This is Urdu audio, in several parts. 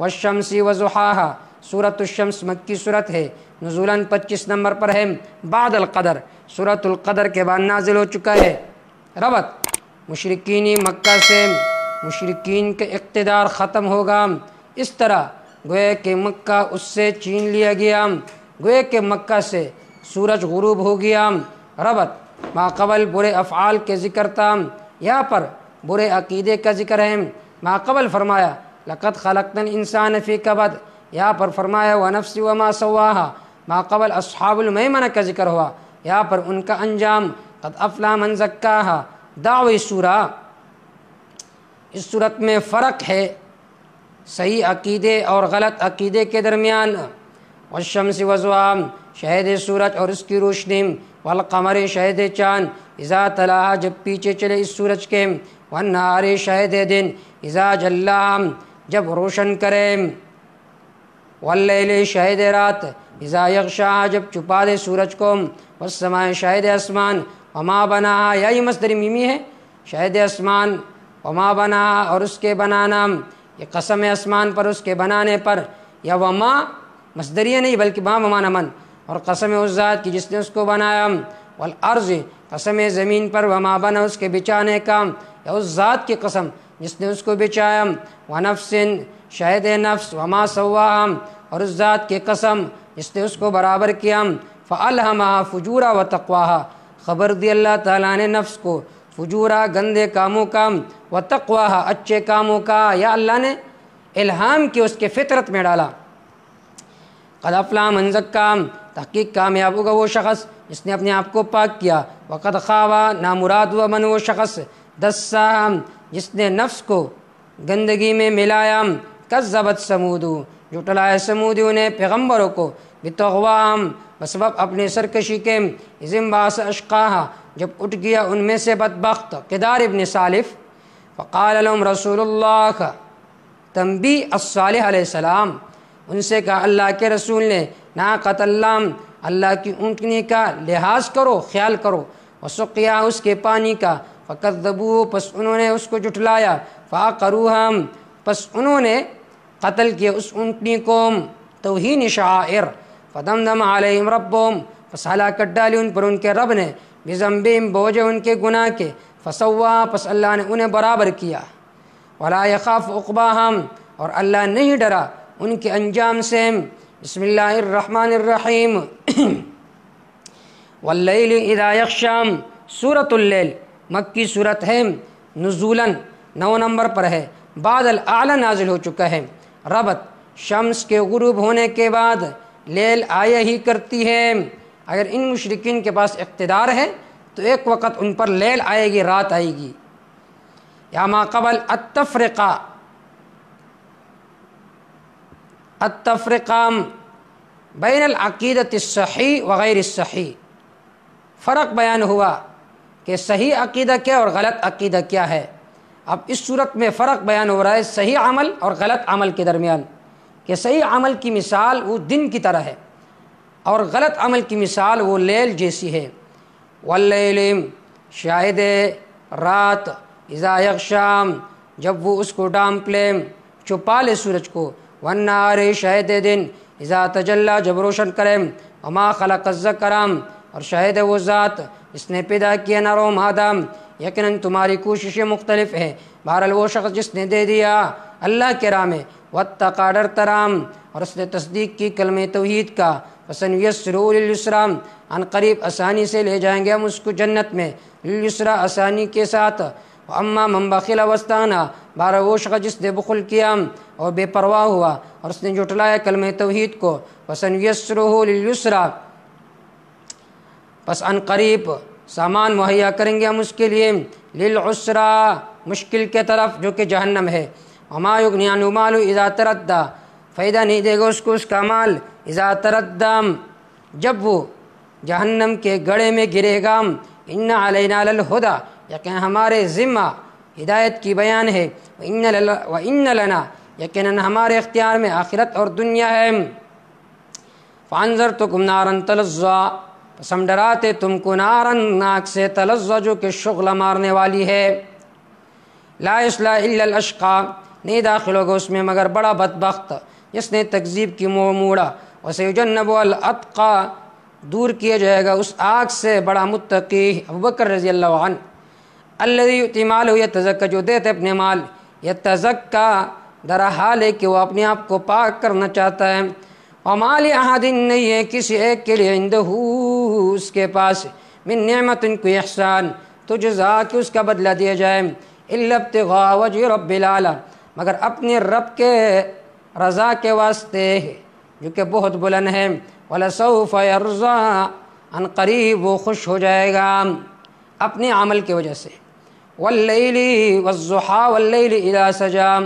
والشمس وضحاها، سورۃ الشمس مکی صورت ہے، نزولاً 25 نمبر پر ہے، بعد القدر، سورۃ القدر کے بعد نازل ہو چکا ہے۔ ربط مشرکین مکہ سے، مشرکین کے اقتدار ختم ہوگا، اس طرح گویا کہ مکہ اس سے چھین لیا گیا، گویا کہ مکہ سے سورج غروب ہو گیا۔ ربط ماقبل برے افعال کے ذکر تھا، یہاں پر برے عقیدے کا ذکر ہے۔ ماقبل فرمایا لقد خلقنا الانسان فی کبد، یہاں پر فرمایا ونفس وما سواہا۔ ماقبل اصحاب المیمنہ کا ذکر ہوا، یہاں پر ان کا انجام قد افلح من زکاہا۔ دعوی سورہ، اس صورت میں فرق ہے صحیح عقیدے اور غلط عقیدے کے درمیان۔ والشمس وضحاہا، شہد سورج اور اس کی روشنی، والقمر شہد چاند، اذا تلاہا جب پیچھے چلے اس سورج کے، والنہار شہد دن، اذا جلاہا جب روشن کرے، واللیل شہد رات، اذا یغشاہا جب چھپا دے سورج کو، والسماء شہد آسمان، وما بناہا، یا یہ مصدر میمی ہے، شہد آسمان، وما بناہا اور اس کے بنانا، یہ قسم آسمان پر اس کے بنانے پر، یا وما مصدریہ نہیں بلکہ ما بمعنی من، اور قسم اس ذات کی جس نے اس کو بنایا، والارض قسم زمین پر، وما بنا اس کے بچانے کا، یا اس ذات کی قسم جس نے اس کو بچایا، ونفس شہد نفس، وما سواہا اور اس ذات کی قسم جس نے اس کو برابر کیا، فالہمہا فجورا وتقواہا، خبر دی اللہ تعالیٰ نے نفس کو فجورا گندے کاموں کا، وتقواہا اچھے کاموں کا، یا اللہ نے الہام کی اس کے فطرت میں ڈالا۔ قد افلح من زکاہا، تحقیق کامیاب ہوگا وہ شخص جس نے اپنے آپ کو پاک کیا، وقد خاب نامراد ہوا من وہ شخص دساہا جس نے نفس کو گندگی میں ملایا، کذبت سمود جھٹلایا سمودیوں نے پیغمبروں کو، بتغواہم بسبب اپنے سرکشی کے، اذ انبعث اشقاہا جب اٹھ گیا ان میں سے بدبخت قدار ابن سالف، فقال لهم رسول اللہ، تنبیہ الصالح علیہ السلام، ان سے کہا اللہ کے رسول نے، ناقۃ اللہ، اللہ کی اونٹنی کا لحاظ کرو، خیال کرو، وسقیا اس کے پانی کا، فکذبوا پس انہوں نے اس کو جھٹلایا، فعقروہا پس انہوں نے قتل کیا اس اونٹنی کو، توہین شعائر، فدمدم علیہم ربہم پس ہلاکت ڈالی ان پر ان کے رب نے، بذنبہم بوجہ ان کے گناہ کے، فسوا پس اللہ نے انہیں برابر کیا، ولا یخاف عقباہم اور اللہ نہیں ڈرا ان کے انجام سے۔ بسم اللہ الرحمن الرحیم۔ واللیل اذا یغشا، سورۃ اللیل مکی صورت ہے، نزولاً 9 نمبر پر ہے، بعد الاعلی نازل ہو چکا ہے۔ ربط شمس کے غروب ہونے کے بعد لیل آیا ہی کرتی ہے، اگر ان مشرکین کے پاس اقتدار ہے تو ایک وقت ان پر لیل آئے گی، رات آئے گی۔ یا ما قبل التفرقہ بین العقیدۃ الصحیح وغیر الصحیح، فرق بیان ہوا کہ صحیح عقیدہ کیا اور غلط عقیدہ کیا ہے۔ اب اس صورت میں فرق بیان ہو رہا ہے صحیح عمل اور غلط عمل کے درمیان، کہ صحیح عمل کی مثال وہ دن کی طرح ہے اور غلط عمل کی مثال وہ لیل جیسی ہے۔ واللیل شاہد رات، اذا یغشا جب وہ اس کو ڈانپ لے، چھپا لے سورج کو، والنہار شاہد دن، اذا تجلی جب روشن کرے، وما خلق الذکر اور شاہد وہ ذات جس نے پیدا کیا نر و مادہ، یقیناً تمہاری کوششیں مختلف ہیں، بہرحال وہ شخص جس نے دے دیا اللہ کے راہ میں، واتقی ڈرتا اور اس نے تصدیق کی کلمہ توحید کا، فسنیسرہ للعسریٰ عن قریب آسانی سے لے جائیں گے ہم اس کو جنت میں، للعسریٰ آسانی کے ساتھ۔ واما من بخل واستغنی، بہرحال وہ شخص جس نے بخل کیا اور بے پرواہ ہوا اور اس نے جھٹلایا کلمہ توحید کو، فسنیسرہ للعسریٰ پس ان قریب سامان مہیا کریں گے ہم اس کے لیے، للعسریٰ مشکل کے طرف جو کہ جہنم ہے۔ وما یغنی عنہ مالہ اذا تردی، فائدہ نہیں دے گا اس کو اس کا مال، اذا تردی جب وہ جہنم کے گڑھے میں گرے گا، ان علینا للہدی یقین ہمارے ذمہ ہدایت کی بیان ہے، وان لنا یقیناً ہمارے اختیار میں آخرت اور دنیا ہے۔ فانذرتکم نارا تلظی پس ہم ڈراتے تم کو نارا ناک سے، تلظی جو کہ شغلہ مارنے والی ہے، لا یصلیہا الا الاشقی نہیں داخل ہوگا اس میں مگر بڑا بدبخت جس نے تکذیب کی منہ موڑا، وسیجنبها الاتقی، دور کیا جائے گا اس آگ سے بڑا متقی ابوبکر رضی اللہ عنہ، الذی یؤتی مالہ یتزکی، جو دیتے اپنے مال، یتزکی در حال ہے کہ وہ اپنے آپ کو پاک کرنا چاہتا ہے، وما لأحد، نہیں ہے کسی ایک کے لیے، عندہ اس کے پاس، من نعمت، کوئی احسان، تجزا، کہ اس کا بدلہ دیا جائے، الا ابتغاء وجہ رب العالی، مگر اپنے رب کے رضا کے واسطے جو کہ بہت بلند ہے، وَلَسَوْفَ يَرْضَىٰ، ان قریب وہ خوش ہو جائے گا اپنے عمل کی وجہ سے۔ وَاللَّيْلِ وَالضُّحَىٰ وَاللَّيْلِ إِذَا سَجَىٰ،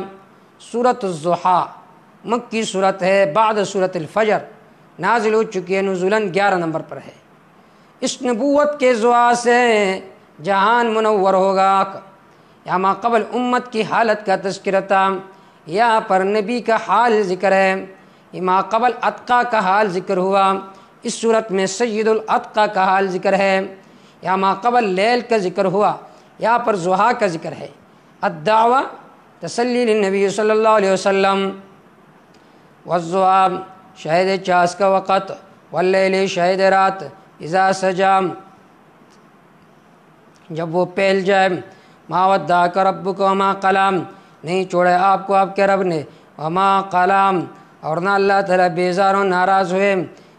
سورۃ الضحیٰ مکی صورت ہے، بعد سورۃ الفجر، نازل ہو چکی ہے، نزولاً 11 نمبر پر ہے۔ اس نبوت کے ضحیٰ سے جہان منور ہوگا، یا ما قبل امت کی حالت کا تذکرہ تھا، یہاں پر نبی کا حال ذکر ہے، ما قبل اتقا کا حال ذکر ہوا، اس صورت میں سید الاتقا کا حال ذکر ہے، یا ما قبل لیل کا ذکر ہوا، یہاں پر ضحیٰ کا ذکر ہے۔ الدعوہ تسلی للنبی صلی اللہ علیہ وسلم، والضحیٰ شہد چاس کا وقت، واللیل شہد رات، اذا سجا جب وہ پھیل جائے، ما ودعک ربک وما قلى، نہیں چھوڑا آپ کو آپ کے رب نے، وما قلى، اور نہ اللہ تعالیٰ بیزار و ناراض ہوئے۔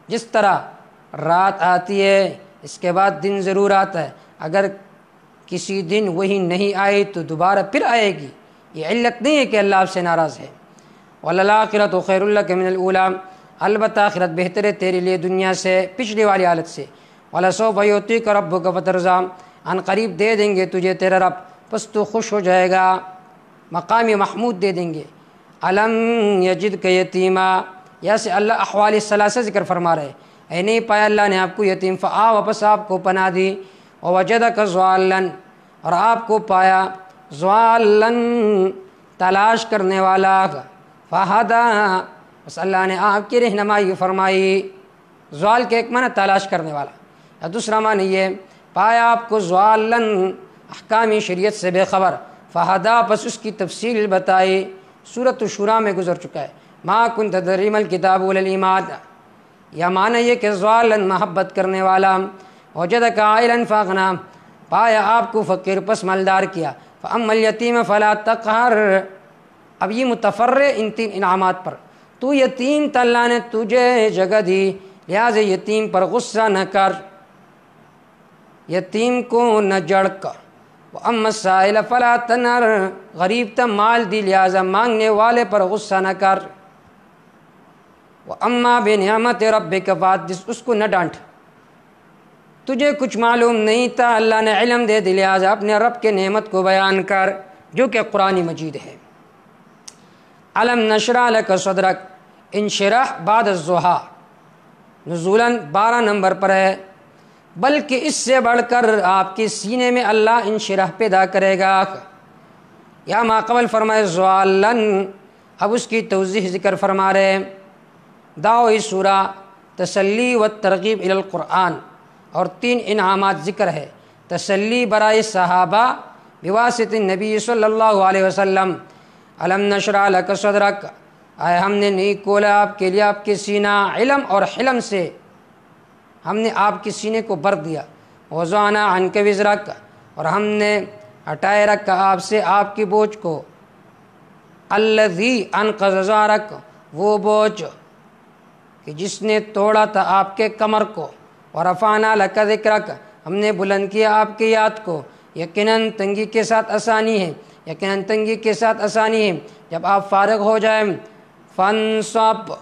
جس طرح رات آتی ہے اس کے بعد دن ضرور آتا ہے، اگر کسی دن وہی نہیں آئی تو دوبارہ پھر آئے گی، یہ علت نہیں ہے کہ اللہ آپ سے ناراض ہے۔ وَلَلْآخِرَةُ خَيْرٌ لَكَ مِنَ الْأُولَىٰ، البتہ آخرت بہتر ہے تیرے لیے دنیا سے، پچھلی والی حالت سے۔ وَلَسَوْفَ يُعْطِيكَ رَبُّكَ فَتَرْضَىٰ، ان قریب دے دیں گے تجھے تیرا رب، پس تو خوش ہو جائے گا، مقام محمود دے دیں گے۔ الم یجدک یتیما، یسے اللہ احوال الثلاثہ ذکر فرما رہے، اے نہیں پایا اللہ نے آپ کو یتیم، فآویٰ، پس آپ کو پناہ دی، ووجدک ضالاً، اور آپ کو پایا ضالاً تلاش کرنے والا، فہدیٰ، بس اللہ نے آپ کی رہنمائی فرمائی۔ ضال کے ایک معنی تلاش کرنے والا، یا دوسرا معنی یہ پایا آپ کو ضالاً احکام شریعت سے بے خبر، فہدیٰ، پس اس کی تفصیل بتائی، سورۃ الشورى میں گزر چکا ہے۔ ما کنت تدری ما الکتاب ولا الایمان، یا معنی یہ کہ ضالاً محبت کرنے والا، وجدک عائلاً فاغنیٰ، پایا آپ کو فقیر پس مالدار کیا، فاما الیتیم فلا تقہر، اب یہ متفرع ان 3 انعامات پر، تو یتیم تا اللہ نے تجھے جگہ دی، لہٰذا یتیم پر غصہ نہ کر، یتیم کو نہ جھڑک، وَأَمَّا السَّائِلَ فَلَا تَنْهَرْ، غریب تا مال دی لہٰذا مانگنے والے پر غصہ نہ کر، وَأَمَّا بِنِعْمَتِ رَبِّكَ فَحَدِّثْ، اس کو نہ ڈانٹ، تجھے کچھ معلوم نہیں تھا اللہ نے علم دے دی لہٰذا اپنے رب کے نعمت کو بیان کر، جو کہ قرآن مجید ہے۔ الم نشرح لک صدرک، انشراح بعد الضحیٰ، نزولاً 12 نمبر پر ہے، بلکہ اس سے بڑھ کر آپ کے سینے میں اللہ انشراح پیدا کرے گا، یا ما قبل فرمائے ضالاً، اب اس کی توضیح ذکر فرما رہے۔ دعوی سورہ تسلی و ترغیب الی القرآن، اور 3 انعامات ذکر ہے، تسلی برائے صحابہ بواسط نبی صلی اللہ علیہ وسلم، الم نشرح لک صدرک، آئے ہم نے نہیں کھولا آپ کے لیے آپ کے سینہ، علم اور حلم سے ہم نے آپ کے سینے کو بر دیا، وضعنا عنک وزرک، اور ہم نے ہٹائے رکھا آپ سے آپ کی بوجھ کو، الذی انقض ظہرک، وہ بوجھ کہ جس نے توڑا تھا آپ کے کمر کو، ورفعنا لک ذکرک، ہم نے بلند کیا آپ کی یاد کو، یقیناً تنگی کے ساتھ آسانی ہے، یقیناً تنگی کے ساتھ آسانی ہے، جب آپ فارغ ہو جائیں فانصب،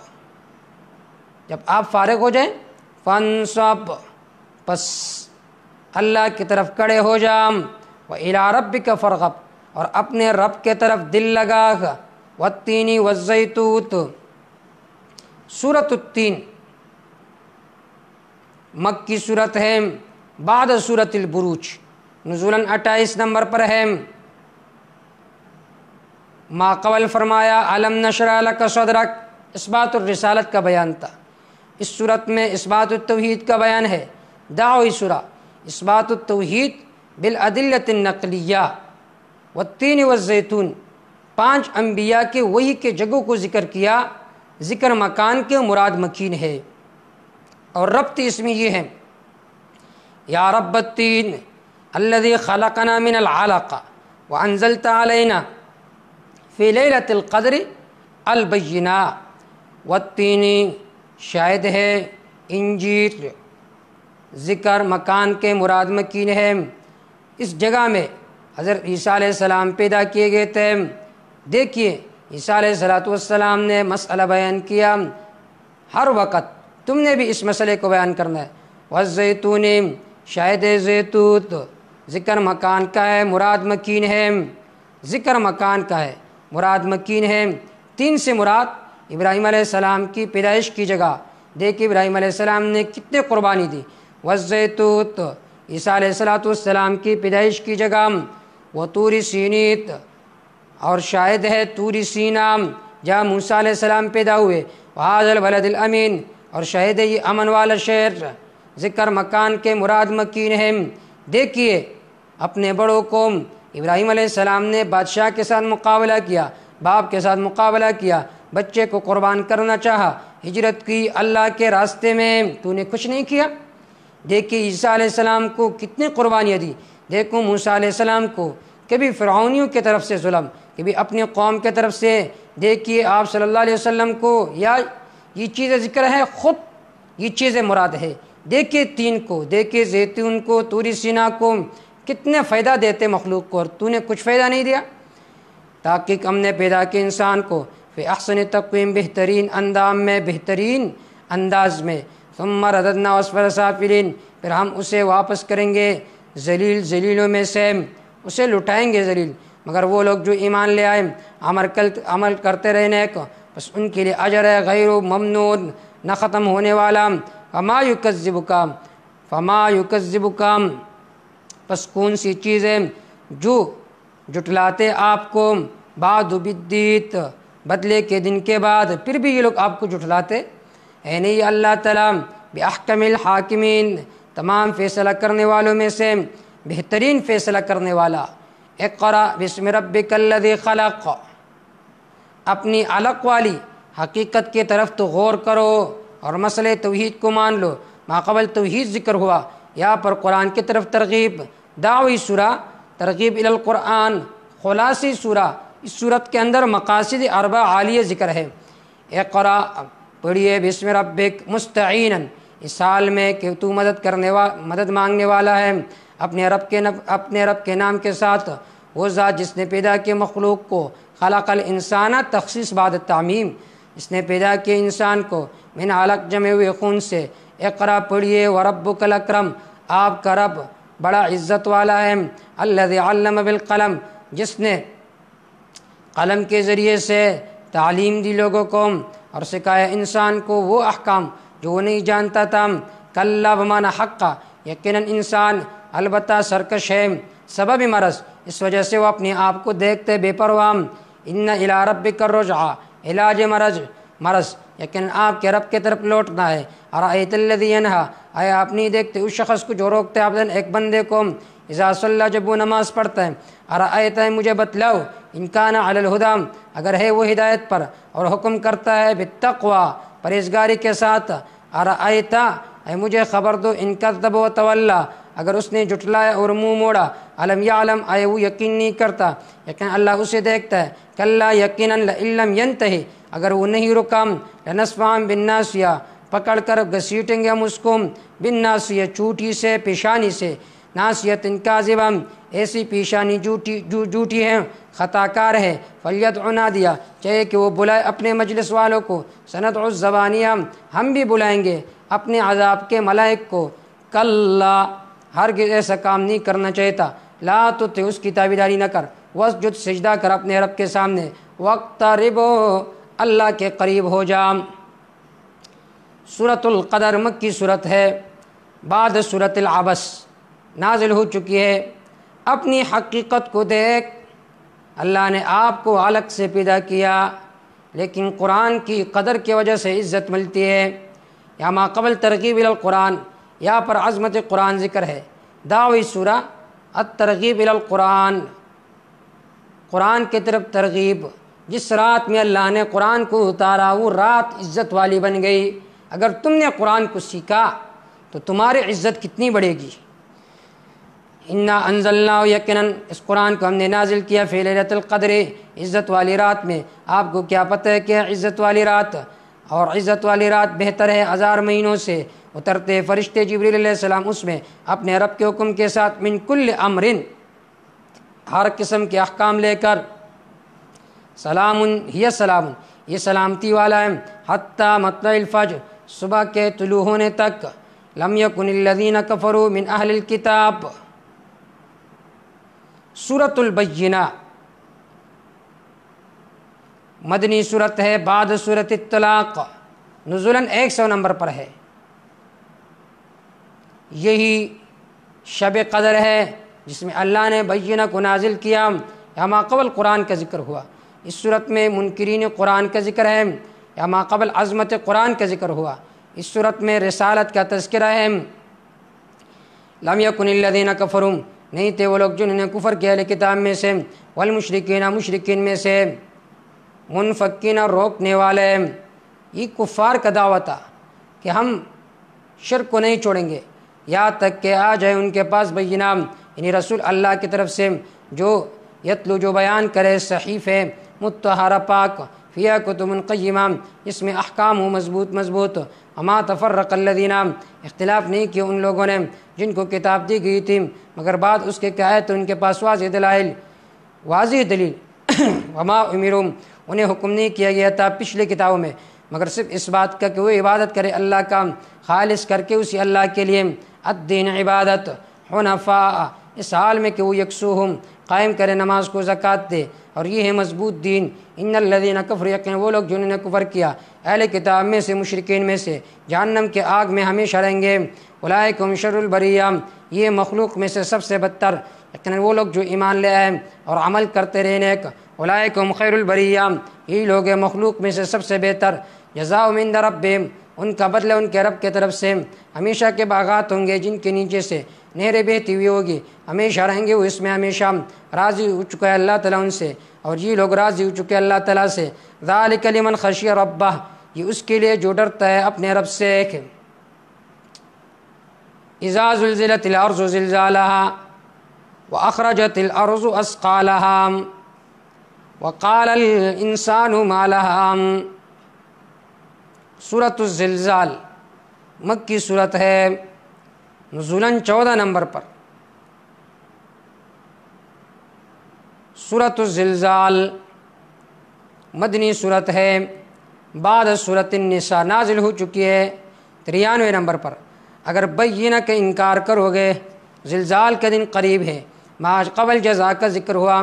جب آپ فارغ ہو جائیں فانصب، پس اللہ کی طرف کڑے ہو جاؤ، وَإِلَىٰ رَبِّكَ فَارْغَب، اور اپنے رب کے طرف دل لگا، وَالتِّينِ وَالزَّيْتُونِ، سورۃ التین مکی صورت ہے، بعد سورۃ البروج، نزولاً 28 نمبر پر ہے۔ ما قبل فرمایا الم نشرح لک صدرک، اثبات الرسالت کا بیان تھا، اس صورت میں اثبات التوحید کا بیان ہے۔ دعوی سورہ اثبات التوحید بالادلۃ النقلیہ، والتین والزیتون، 5 انبیاء کے وحی کے جگہوں کو ذکر کیا، ذکر مکان کے مراد مکین ہے، اور ربط اس میں یہ ہے، یا رب التین الذی خلقنا من العلق وانزلت علینا فی لیلۃ القدر البینہ والتین، شاید ہے انجیر، ذکر مکان کے مراد مکین ہے۔ اس جگہ میں حضرت عیسیٰ علیہ السلام پیدا کیے گئے تھے۔ دیکھیے عیسیٰ علیہ السلام نے مسئلہ بیان کیا، ہر وقت تم نے بھی اس مسئلے کو بیان کرنا ہے۔ والزیتون، شاید زیتون، ذکر مکان کا ہے مراد مکین ہے، ذکر مکان کا ہے مراد مکین ہے۔ 3 سے مراد ابراہیم علیہ السلام کی پیدائش کی جگہ، دیکھیے ابراہیم علیہ السلام نے کتنے قربانی دی۔ والزیتون، عیسیٰ علیہ السلام کی پیدائش کی جگہ۔ وطور سینیت، اور شاید ہے طور سینا جہاں موسیٰ علیہ السلام پیدا ہوئے۔ وہذا البلد الامین، اور شاید ہے یہ امن والا شہر، ذکر مکان کے مراد مکین ہے۔ دیکھیے اپنے بڑوں کو ابراہیم علیہ السلام نے بادشاہ کے ساتھ مقابلہ کیا، باپ کے ساتھ مقابلہ کیا، بچے کو قربان کرنا چاہا، ہجرت کی اللہ کے راستے میں، تو نے کچھ نہیں کیا۔ دیکھیے عیسیٰ علیہ السلام کو کتنی قربانیاں دی، دیکھو موسیٰ علیہ السلام کو کبھی فرعونیوں کی طرف سے ظلم، کبھی اپنی قوم کی طرف سے۔ دیکھیے آپ صلی اللہ علیہ وسلم کو، یا یہ چیزیں ذکر ہے، خود یہ چیزیں مراد ہے۔ دیکھیے 3 کو، دیکھیے زیتون کو، طور سینا کو، کتنے فائدہ دیتے مخلوق کو، اور تو نے کچھ فائدہ نہیں دیا۔ تاکہ ہم نے پیدا کیا انسان کو فی احسن تقویم، بہترین اندام میں، بہترین انداز میں۔ ثم رددنا اسفل سافلین، پھر ہم اسے واپس کریں گے ذلیلوں میں سے، اسے لٹائیں گے ذلیل۔ مگر وہ لوگ جو ایمان لے آئے، عمل کرتے رہنے کو، بس ان کے لیے اجر ہے غیر ممنون، نہ ختم ہونے والا۔ فما یکذبک، پس کون سی چیزیں جو جٹلاتے آپ کو، بعد بالدید، بدلے کے دن کے بعد، پھر بھی یہ لوگ آپ کو جٹلاتے ہے نہیں۔ اللہ تعالیٰ بأحکم الحاکمین، تمام فیصلہ کرنے والوں میں سے بہترین فیصلہ کرنے والا۔ اقرأ بسم ربک الذی خلق، اپنی علق والی حقیقت کی طرف تو غور کرو اور مسئلہ توحید کو مان لو۔ ماقبل توحید ذکر ہوا، یہاں پر قرآن کی طرف ترغیب، دعوی سورہ، ترغیب الی القرآن، خلاصی سورہ۔ اس صورت کے اندر مقاصد 4 عالیہ ذکر ہے۔ اقرأ، پڑھیے، بسم ربک، مستعینا، اس حال میں کہ تو مدد مانگنے والا ہے اپنے رب کے نام کے ساتھ، وہ ذات جس نے پیدا کیا مخلوق کو۔ خلق الانسان، تخصیص بعد التعمیم، اس نے پیدا کیا انسان کو من علق، جمع ہوئے خون سے۔ اقرأ، پڑھیے، وربک الاکرم، آپ کا رب بڑا عزت والا ہے۔ الذی علم بالقلم، جس نے قلم کے ذریعے سے تعلیم دی لوگوں کو اور سکھایا انسان کو وہ احکام جو وہ نہیں جانتا تھا۔ کلا بمعنی حقا، یقیناً انسان البتہ سرکش ہے، سبب مرض، اس وجہ سے وہ اپنے آپ کو دیکھتے بے پرواہ۔ ان الی ربک الرجعہ، علاج مرض یقیناً آپ کے رب کی طرف لوٹنا ہے۔ ارأیت الذی ینہی، آیا آپ نہیں دیکھتے اس شخص کو جو روکتے عبداً ایک بندے کو، اذا صلی، جب وہ نماز پڑھتا ہے۔ ارأیت، مجھے بتلاؤ، ان کان علی الہدی، اگر ہے وہ ہدایت پر، اور حکم کرتا ہے بالتقوی، پرہیزگاری کے ساتھ۔ ارأیت، اے مجھے خبر دو، ان کذب و تولی، اگر اس نے جھٹلایا اور منہ موڑا۔ علم یعلم، آئے وہ یقین نہیں کرتا، یقین اللہ اسے دیکھتا ہے۔ کلا، یقیناً، لئن لم ینتہی، اگر وہ نہیں رکا، لنسفعا بالناصیہ، پکڑ کر گھسیٹیں گے ہم اس کو، بالناصیہ، چوٹی سے، پیشانی سے۔ ناصیۃ کاذبہ، ایسی پیشانی جھوٹی ہے، خطا کار ہے۔ فلیدع نادیہ، چاہیے کہ وہ بلائے اپنے مجلس والوں کو۔ سندع الزبانیہ، ہم بھی بلائیں گے اپنے عذاب کے ملائک کو۔ کلا، ہرگز ایسا کام نہیں کرنا چاہتا۔ لا تطع، اس کی تابعداری نہ کر۔ واسجد، سجدہ کر اپنے رب کے سامنے۔ واقترب، اللہ کے قریب ہو جا۔ سورۃ القدر مکی صورت ہے، بعد سورۃ العبس نازل ہو چکی ہے۔ اپنی حقیقت کو دیکھ، اللہ نے آپ کو علق سے پیدا کیا، لیکن قرآن کی قدر کی وجہ سے عزت ملتی ہے۔ یا ما قبل ترغیب الی القرآن، یہاں پر عظمت قرآن ذکر ہے۔ دعوی سورہ، الترغیب الی القرآن، قرآن کی طرف ترغیب، جس رات میں اللہ نے قرآن کو اتارا وہ رات عزت والی بن گئی۔ اگر تم نے قرآن کو سیکھا تو تمہاری عزت کتنی بڑھے گی۔ انا انزلناہ، یقیناً اس قرآن کو ہم نے نازل کیا فی لیلۃ القدر، عزت والی رات میں۔ آپ کو کیا پتہ ہے کہ عزت والی رات، اور عزت والی رات بہتر ہے 1000 مہینوں سے۔ اترتے فرشتے جبریل علیہ السلام اس میں اپنے رب کے حکم کے ساتھ، من کل امرن، ہر قسم کے احکام لے کر، سلام ہی سلام، یہ سلامتی والا ہے، حتی مطلع الفجر، صبح کے طلوع ہونے تک۔ لم یکن الذین کفروا من اہل الکتاب۔ سورۃ البینہ مدنی صورت ہے بعد سورۃ الطلاق، نزولاً 100 نمبر پر ہے۔ یہی شب قدر ہے جس میں اللہ نے بینہ کو نازل کیا، یا ما قبل قرآن کا ذکر ہوا۔ اس صورت میں منکرین قرآن کا ذکر ہے، یا ما قبل عظمت قرآن کا ذکر ہوا۔ اس صورت میں رسالت کا تذکرہ ہے۔ لم یکن الذین کفروا، نہیں تھے وہ لوگ جنہوں نے کفر کیا اہل کتاب میں سے، والمشرکین، مشرکین میں سے، منفکین، روکنے والے۔ یہ کفار کا دعویٰ تھا کہ ہم شرک کو نہیں چھوڑیں گے یہاں تک کہ آ جائے ان کے پاس بینہ، یعنی رسول اللہ کی طرف سے جو یتلو، جو بیان کرے، صحیفہ مطہرہ پاک، فیہا کتب قیمہ، اس میں احکام ہو مضبوط۔ وما تفرق الذین، اختلاف نہیں کیا ان لوگوں نے جن کو کتاب دی گئی تھی، مگر بعد اس کے کیا ہے تو ان کے پاس واضح دلیل وما امروا، انہیں حکم نہیں کیا گیا تھا پچھلے کتابوں میں مگر صرف اس بات کا کہ وہ عبادت کرے اللہ کا خالص کر کے اسی اللہ کے لیے، الدین عبادت، حنفاء، اس حال میں کہ وہ یکسوہم، قائم کرے نماز کو، زکوٰۃ دے، اور یہ ہے مضبوط دین۔ ان الذین کفروا، یقین وہ لوگ جنہوں نے کفر کیا اہل کتاب میں سے، مشرکین میں سے، جہنم کے آگ میں ہمیشہ رہیں گے۔ اولئک هم شر البریہ، یہ مخلوق میں سے سب سے بدتر، یقین وہ لوگ جو ایمان لے آئے اور عمل کرتے رہے نیک۔ اولئک هم خیر البریہ، یہی لوگ ہیں مخلوق میں سے سب سے بہتر۔ جزاؤہم عند ربہم، ان کا بدلہ ان کے رب کے طرف سے، ہمیشہ کے باغات ہوں گے جن کے نیچے سے نہریں بہتی ہوئی ہوگی، ہمیشہ رہیں گے وہ اس میں ہمیشہ۔ راضی ہو چکا ہے اللہ تعالیٰ ان سے، اور یہ لوگ راضی ہو چکے اللہ تعالیٰ سے۔ ذالک لمن خشی ربہ، یہ اس کے لیے جو ڈرتا ہے اپنے رب سے۔ اذا زلزلت الارض زلزالها واخرجت الارض اثقالها وقال الانسان ما لها۔ سورۃ الزلزال مکی صورت ہے، نزولاً 14 نمبر پر۔ سورۃ الزلزال مدنی صورت ہے بعد سورۃ النساء، نازل ہو چکی ہے 93 نمبر پر۔ اگر بینہ کا انکار کرو گے، زلزال کا دن قریب ہے۔ ما قبل جزا کا ذکر ہوا،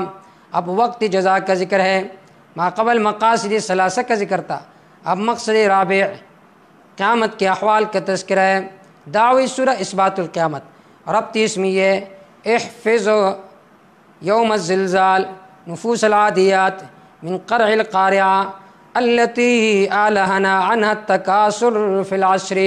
اب وقت جزا کا ذکر ہے۔ ما قبل مقاصد ثلاثہ کا ذکر تھا، اب مقصد رابع قیامت کے احوال کا تذکرہ ہے۔ دعوی سورہ اثبات القیامت، ربط اس میں یہ احفظ یوم الزلزال نفوس العادیات من قرع القارعہ التي آلہنا عنها التکاثر فی العصر۔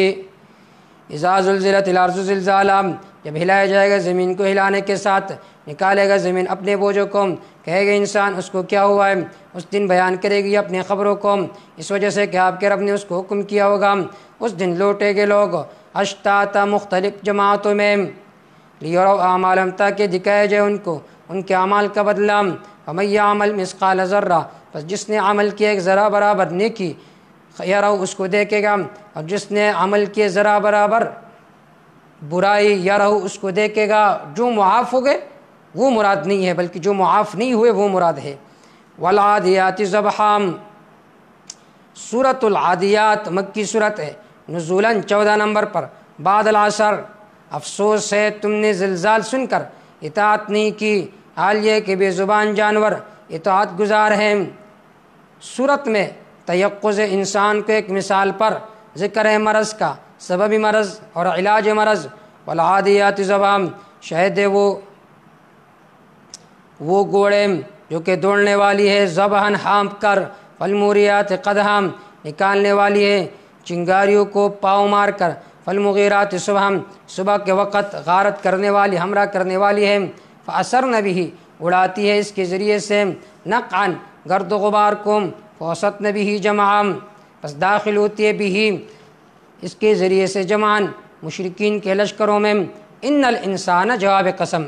اذا زلزلت الارض زلزالہ، جب ہلایا جائے گا زمین کو ہلانے کے ساتھ، نکالے گا زمین اپنے بوجھوں کو، کہے گا انسان اس کو کیا ہوا ہے، اس دن بیان کرے گی اپنے خبروں کو، اس وجہ سے کہ آپ کے رب نے اس کو حکم کیا ہوگا۔ اس دن لوٹے گے لوگ اشتاتا، مختلف جماعتوں میں، لیروا اعمالہم، تاکہ دکھایا جائے ان کو ان کے اعمال کا بدلہ۔ ومن یعمل مثقال ذرہ، بس جس نے عمل کیا ایک ذرہ برابر نیکی، یرہ اس کو دیکھے گا، اور جس نے عمل کیے ذرہ برابر برائی، یرہ اس کو دیکھے گا۔ جو معاف ہو گئے وہ مراد نہیں ہے، بلکہ جو معاف نہیں ہوئے وہ مراد ہے۔ والعادیات ضبحا، سورۃ العادیات مکی صورت ہے، نزولاً 14 نمبر پر۔ بعد العصر، افسوس ہے تم نے زلزال سن کر اطاعت نہیں کی، حال یہ کہ بے زبان جانور اطاعت گزار ہیں۔ صورت میں تیقظ انسان کو ایک مثال پر ذکر ہے مرض کا، سببی مرض اور علاج مرض۔ والعادیات ضبحا، شاید وہ گھوڑے جو کہ دوڑنے والی ہے، ضبحاً ہانپ کر، فالموریات قدحا، نکالنے والی ہے چنگاریوں کو پاؤں مار کر، فالمغیرات صبحا، صبح کے وقت غارت کرنے والی، ہمراہ کرنے والی ہے، فاثرن بہ، اڑاتی ہے اس کے ذریعے سے، نقعا گرد و غبار کو فوسطن به جمعا بس داخل ہوتی ہے بھی اس کے ذریعے سے جمعان مشرکین کے لشکروں میں ان الانسان جواب قسم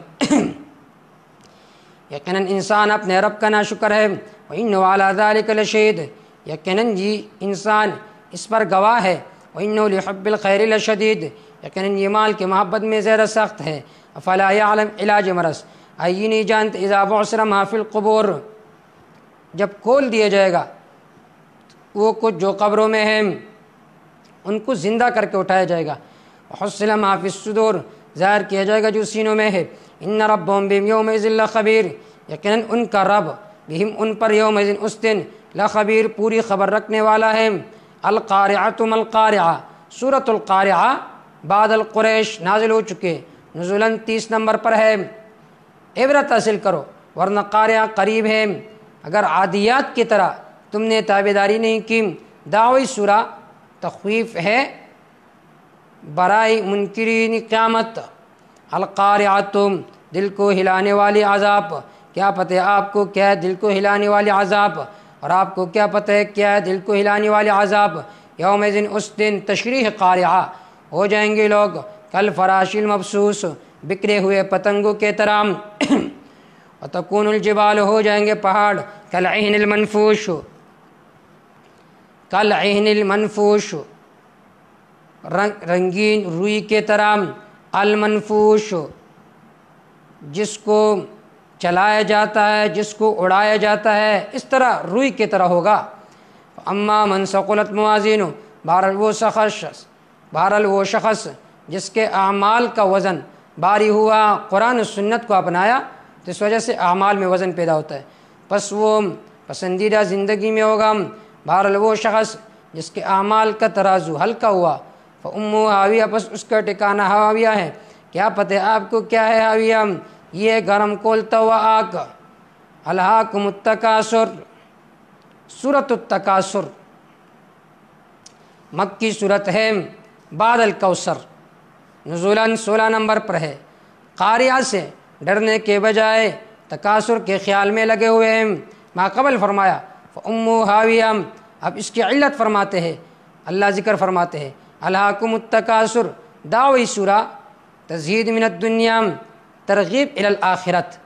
یقیناً انسان اپنے رب کا ناشکر ہے وَإِنَّهُ عَلَى ذَلِكَ لَشَهِيدٌ یقیناً جی انسان اس پر گواہ ہے وَإِنَّهُ لِحُبِّ الْخَيْرِ لَشَدِيدٌ یقیناً یہ مال کے محبت میں زیادہ سخت ہے افلا يعلم علاج مرض آئی نہیں جانتے اذا بعثر ما فی القبور جب کھول دیا جائے گا وہ کچھ جو قبروں میں ہیں ان کو زندہ کر کے اٹھایا جائے گا وحصل ما فی الصدور ظاہر کیا جائے گا جو سینوں میں ہے ان ربهم بهم یومئذ لخبیر یقیناً ان کا رب بہم ان پر یومئذ اس دن لخبیر پوری خبر رکھنے والا ہے القارعۃ ما القارعہ سورۃ القارعہ بعد القریش نازل ہو چکے نزولاً 30 نمبر پر ہے عبرت حاصل کرو ورنہ قارعہ قریب ہے اگر عادیات کی طرح تم نے تابعداری نہیں کی دعوی سورہ تخویف ہے برائے منکرین قیامت القارعۃ دل کو ہلانے والی عذاب کیا پتہ ہے آپ کو کیا ہے دل کو ہلانے والی عذاب اور آپ کو کیا پتہ ہے کیا ہے دل کو ہلانے والی عذاب یومئذ اس دن تشریح قارعہ ہو جائیں گے لوگ کل فراش المبثوث بکھرے ہوئے پتنگوں کے طرح وتکون الجبال ہو جائیں گے پہاڑ کالعہن المنفوش کالعہن المنفوش رنگین روئی کے طرح المنفوش جس کو چلایا جاتا ہے جس کو اڑایا جاتا ہے اس طرح روئی کی طرح ہوگا اما من ثقلت موازینہ بہرحال وہ شخص جس کے اعمال کا وزن بھاری ہوا قرآن و سنت کو اپنایا تو اس وجہ سے اعمال میں وزن پیدا ہوتا ہے پس وہ پسندیدہ زندگی میں ہوگا بہرحال وہ شخص جس کے اعمال کا ترازو ہلکا ہوا فأمہ ہاویہ پس اس کا ٹھکانہ ہاویہ ہے کیا پتہ آپ کو کیا ہے ہاویہ یہ گرم کولتا ہوا آگ الہاکم التکاثر سورۃ التکاثر مکی صورت ہے بعد الکوثر نزولاً 16 نمبر پر ہے قاریہ سے ڈرنے کے بجائے تکاثر کے خیال میں لگے ہوئے ہیں ما قبل فرمایا فأمہ ہاویہ اب اس کی علت فرماتے ہیں اللہ ذکر فرماتے ہیں الہاکم التکاثر دعوی سورہ تزہید من الدنیا ترغیب الی الآخرت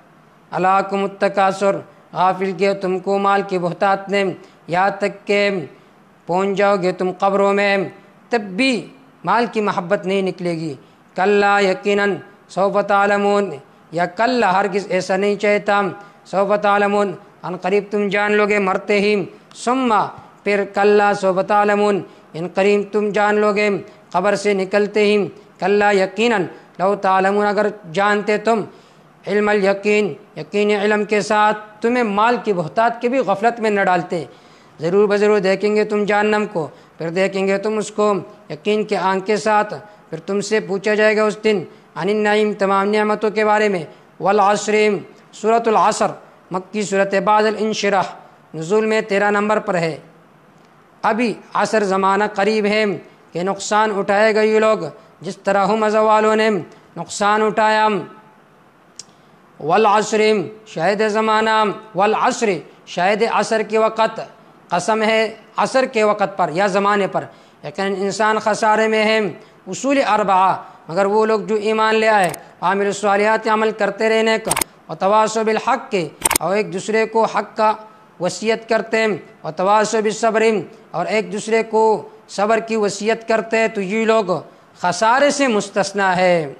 الہاکم التکاثر غافل کیا تم کو مال کے بہتات نے یہاں تک کہ پہنچ جاؤ گے تم قبروں میں تب بھی مال کی محبت نہیں نکلے گی کلا یقیناً سوف تعلمون یا کلا ہرگز ایسا نہیں چاہتا سوف تعلمون ان قریب تم جان لو گے مرتے ہی ثم پھر کلا سوف تعلمون ان قریب تم جان لو گے قبر سے نکلتے ہی کلا یقیناً لو تعلمون اگر جانتے تم علم الیقین یقین علم کے ساتھ تمہیں مال کی بہتات کے بھی غفلت میں نہ ڈالتے ضرور بضرور دیکھیں گے تم جہنم کو پھر دیکھیں گے تم اس کو یقین کے آنکھ کے ساتھ پھر تم سے پوچھا جائے گا اس دن عن النعیم تمام نعمتوں کے بارے میں والعصر سورۃ العصر مکی صورت بعد الانشراح نزول میں 13 نمبر پر ہے ابھی عصر زمانہ قریب ہے کہ نقصان اٹھائے گا یہ لوگ جس طرح ہم والوں نے نقصان اٹھایا والعصر شاہد زمانہ والعصر شاہد عصر کے وقت قسم ہے عصر کے وقت پر یا زمانے پر لیکن انسان خسارے میں ہے اصول اربعہ مگر وہ لوگ جو ایمان لے آئے عامل الصالحات عمل کرتے رہنے کا وتواصوا بالحق کے اور ایک دوسرے کو حق کا وصیت کرتے ہیں وتواصوا بالصبر اور ایک دوسرے کو صبر کی وصیت کرتے ہیں تو یہ لوگ خسارے سے مستثنی ہے